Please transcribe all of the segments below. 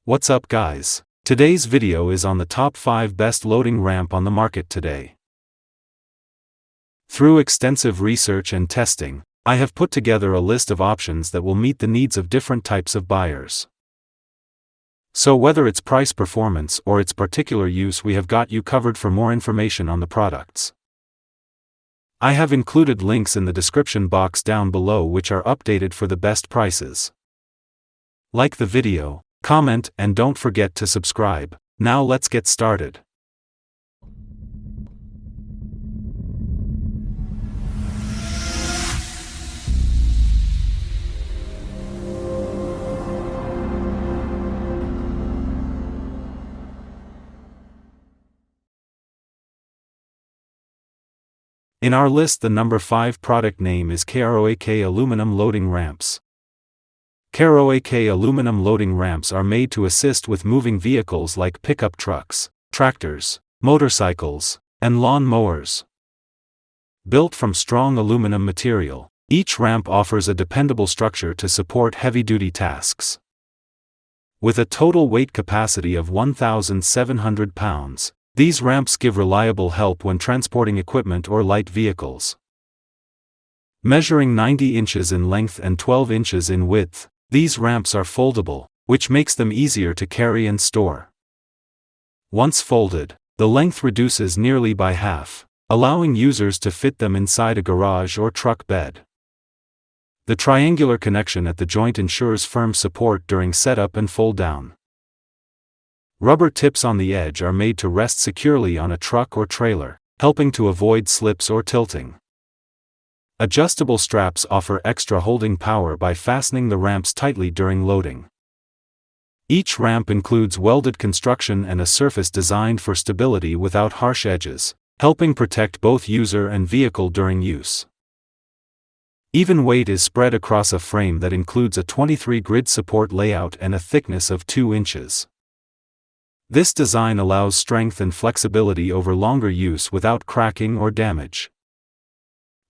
What's up guys? Today's video is on the top 5 best loading ramp on the market today. Through extensive research and testing, I have put together a list of options that will meet the needs of different types of buyers. So whether it's price performance or its particular use, we have got you covered. For more information on the products, I have included links in the description box down below which are updated for the best prices. Like the video, comment, and don't forget to subscribe. Now let's get started. In our list, the number 5 product name is KROAK aluminum loading ramps. KROAK aluminum loading ramps are made to assist with moving vehicles like pickup trucks, tractors, motorcycles, and lawn mowers. Built from strong aluminum material, each ramp offers a dependable structure to support heavy-duty tasks. With a total weight capacity of 1,700 pounds, these ramps give reliable help when transporting equipment or light vehicles. Measuring 90 inches in length and 12 inches in width, these ramps are foldable, which makes them easier to carry and store. Once folded, the length reduces nearly by half, allowing users to fit them inside a garage or truck bed. The triangular connection at the joint ensures firm support during setup and fold down. Rubber tips on the edge are made to rest securely on a truck or trailer, helping to avoid slips or tilting. Adjustable straps offer extra holding power by fastening the ramps tightly during loading. Each ramp includes welded construction and a surface designed for stability without harsh edges, helping protect both user and vehicle during use. Even weight is spread across a frame that includes a 23-grid support layout and a thickness of 2 inches. This design allows strength and flexibility over longer use without cracking or damage.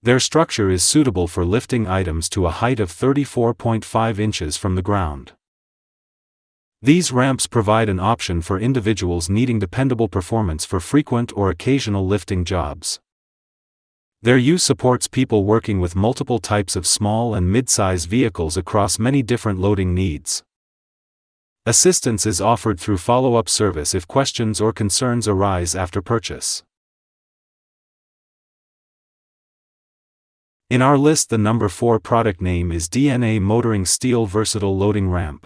Their structure is suitable for lifting items to a height of 34.5 inches from the ground. These ramps provide an option for individuals needing dependable performance for frequent or occasional lifting jobs. Their use supports people working with multiple types of small and mid-size vehicles across many different loading needs. Assistance is offered through follow-up service if questions or concerns arise after purchase. In our list, the number 4 product name is DNA Motoring Steel Versatile Loading Ramp.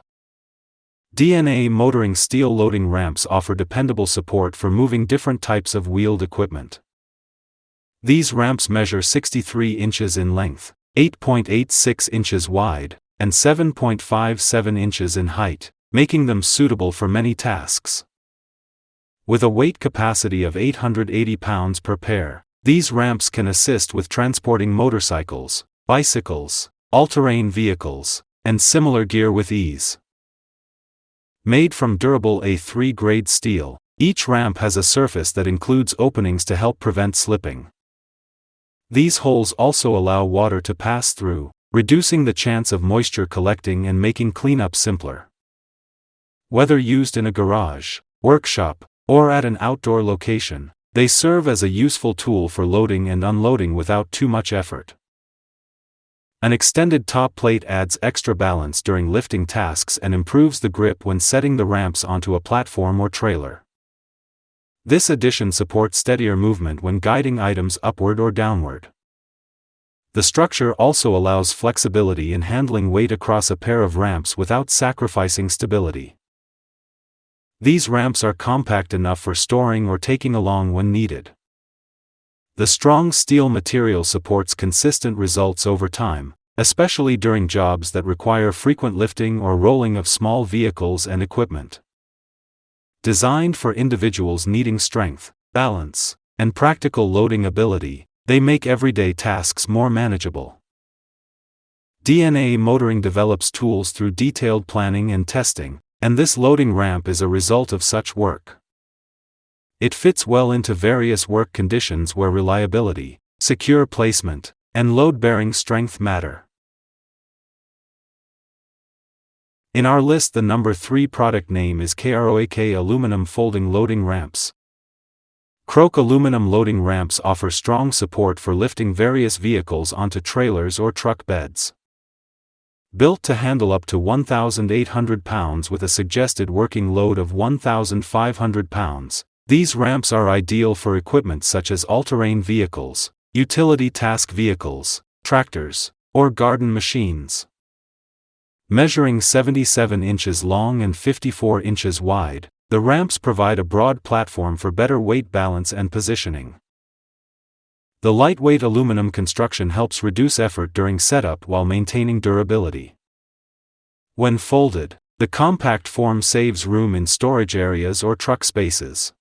DNA Motoring Steel loading ramps offer dependable support for moving different types of wheeled equipment. These ramps measure 63 inches in length, 8.86 inches wide, and 7.57 inches in height, making them suitable for many tasks. With a weight capacity of 880 pounds per pair, these ramps can assist with transporting motorcycles, bicycles, all-terrain vehicles, and similar gear with ease. Made from durable A3 grade steel, each ramp has a surface that includes openings to help prevent slipping. These holes also allow water to pass through, reducing the chance of moisture collecting and making cleanup simpler. Whether used in a garage, workshop, or at an outdoor location, they serve as a useful tool for loading and unloading without too much effort. An extended top plate adds extra balance during lifting tasks and improves the grip when setting the ramps onto a platform or trailer. This addition supports steadier movement when guiding items upward or downward. The structure also allows flexibility in handling weight across a pair of ramps without sacrificing stability. These ramps are compact enough for storing or taking along when needed. The strong steel material supports consistent results over time, especially during jobs that require frequent lifting or rolling of small vehicles and equipment. Designed for individuals needing strength, balance, and practical loading ability, they make everyday tasks more manageable. DNA Motoring develops tools through detailed planning and testing, and this loading ramp is a result of such work. It fits well into various work conditions where reliability, secure placement, and load-bearing strength matter. In our list, the number 3 product name is KROAK Aluminum Folding Loading Ramps. KROAK aluminum loading ramps offer strong support for lifting various vehicles onto trailers or truck beds. Built to handle up to 1,800 pounds with a suggested working load of 1,500 pounds, these ramps are ideal for equipment such as all-terrain vehicles, utility task vehicles, tractors, or garden machines. Measuring 77 inches long and 54 inches wide, the ramps provide a broad platform for better weight balance and positioning. The lightweight aluminum construction helps reduce effort during setup while maintaining durability. When folded, the compact form saves room in storage areas or truck spaces.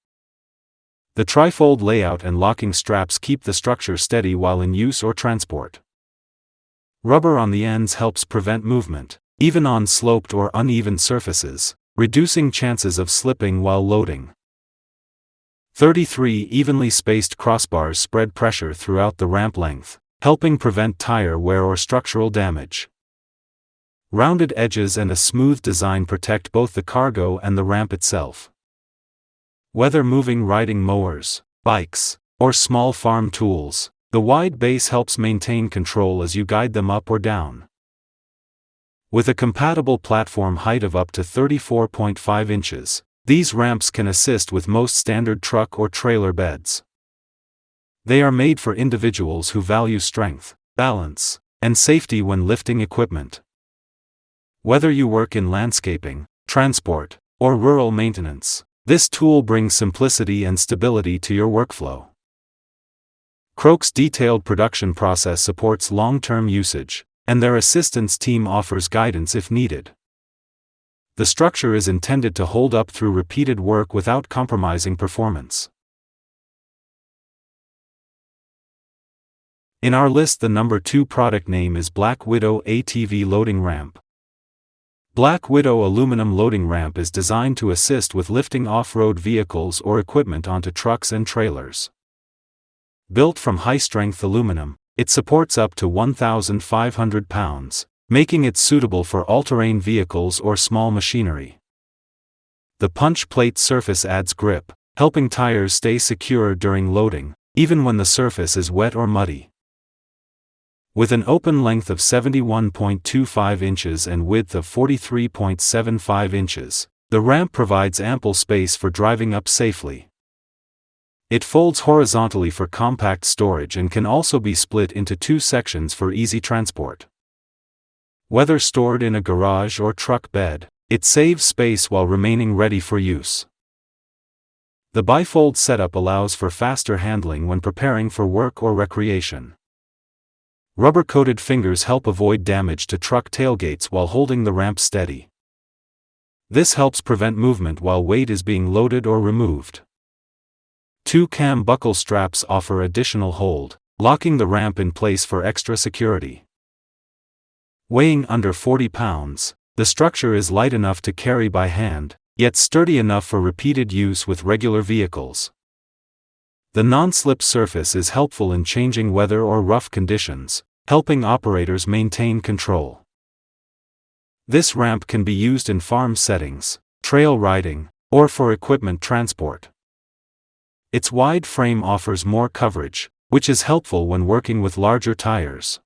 The trifold layout and locking straps keep the structure steady while in use or transport. Rubber on the ends helps prevent movement, even on sloped or uneven surfaces, reducing chances of slipping while loading. 33 evenly spaced crossbars spread pressure throughout the ramp length, helping prevent tire wear or structural damage. Rounded edges and a smooth design protect both the cargo and the ramp itself. Whether moving riding mowers, bikes, or small farm tools, the wide base helps maintain control as you guide them up or down. With a compatible platform height of up to 34.5 inches, these ramps can assist with most standard truck or trailer beds. They are made for individuals who value strength, balance, and safety when lifting equipment. Whether you work in landscaping, transport, or rural maintenance, this tool brings simplicity and stability to your workflow. KROAK's detailed production process supports long-term usage, and their assistance team offers guidance if needed. The structure is intended to hold up through repeated work without compromising performance. In our list, the number 2 product name is Black Widow ATV Loading Ramp. Black Widow aluminum loading ramp is designed to assist with lifting off-road vehicles or equipment onto trucks and trailers. Built from high-strength aluminum, it supports up to 1,500 pounds, making it suitable for all-terrain vehicles or small machinery. The punch plate surface adds grip, helping tires stay secure during loading, even when the surface is wet or muddy. With an open length of 71.25 inches and width of 43.75 inches, the ramp provides ample space for driving up safely. It folds horizontally for compact storage and can also be split into 2 sections for easy transport. Whether stored in a garage or truck bed, it saves space while remaining ready for use. The bifold setup allows for faster handling when preparing for work or recreation. Rubber-coated fingers help avoid damage to truck tailgates while holding the ramp steady. This helps prevent movement while weight is being loaded or removed. 2 cam buckle straps offer additional hold, locking the ramp in place for extra security. Weighing under 40 pounds, the structure is light enough to carry by hand, yet sturdy enough for repeated use with regular vehicles. The non-slip surface is helpful in changing weather or rough conditions, helping operators maintain control. This ramp can be used in farm settings, trail riding, or for equipment transport. Its wide frame offers more coverage, which is helpful when working with larger tires.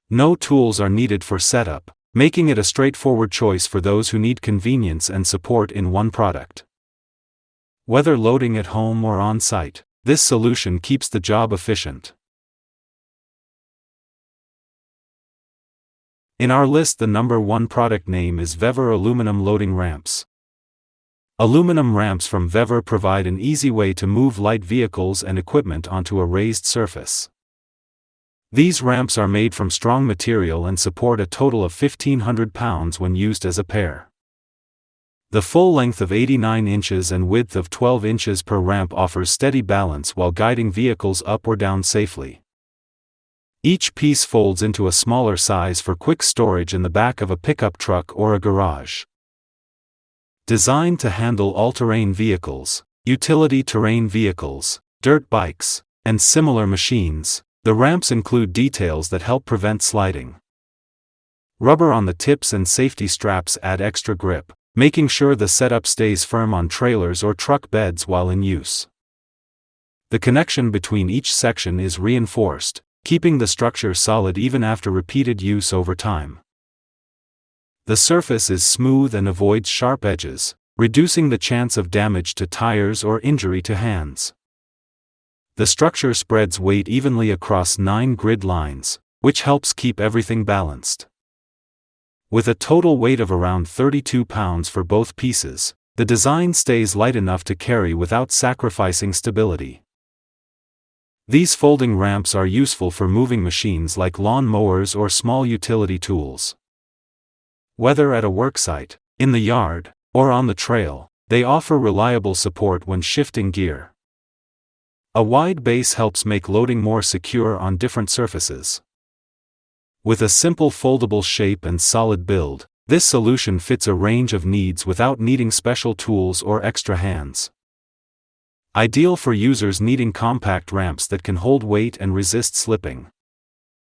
No tools are needed for setup, making it a straightforward choice for those who need convenience and support in one product. Whether loading at home or on-site, this solution keeps the job efficient. In our list, the number 1 product name is Vever Aluminum Loading Ramps. Aluminum ramps from Vever provide an easy way to move light vehicles and equipment onto a raised surface. These ramps are made from strong material and support a total of 1,500 pounds when used as a pair. The full length of 89 inches and width of 12 inches per ramp offers steady balance while guiding vehicles up or down safely. Each piece folds into a smaller size for quick storage in the back of a pickup truck or a garage. Designed to handle all-terrain vehicles, utility terrain vehicles, dirt bikes, and similar machines, the ramps include details that help prevent sliding. Rubber on the tips and safety straps add extra grip, making sure the setup stays firm on trailers or truck beds while in use. The connection between each section is reinforced, keeping the structure solid even after repeated use over time. The surface is smooth and avoids sharp edges, reducing the chance of damage to tires or injury to hands. The structure spreads weight evenly across 9 grid lines, which helps keep everything balanced. With a total weight of around 32 pounds for both pieces, the design stays light enough to carry without sacrificing stability. These folding ramps are useful for moving machines like lawn mowers or small utility tools. Whether at a worksite, in the yard, or on the trail, they offer reliable support when shifting gear. A wide base helps make loading more secure on different surfaces. With a simple foldable shape and solid build, this solution fits a range of needs without needing special tools or extra hands. Ideal for users needing compact ramps that can hold weight and resist slipping.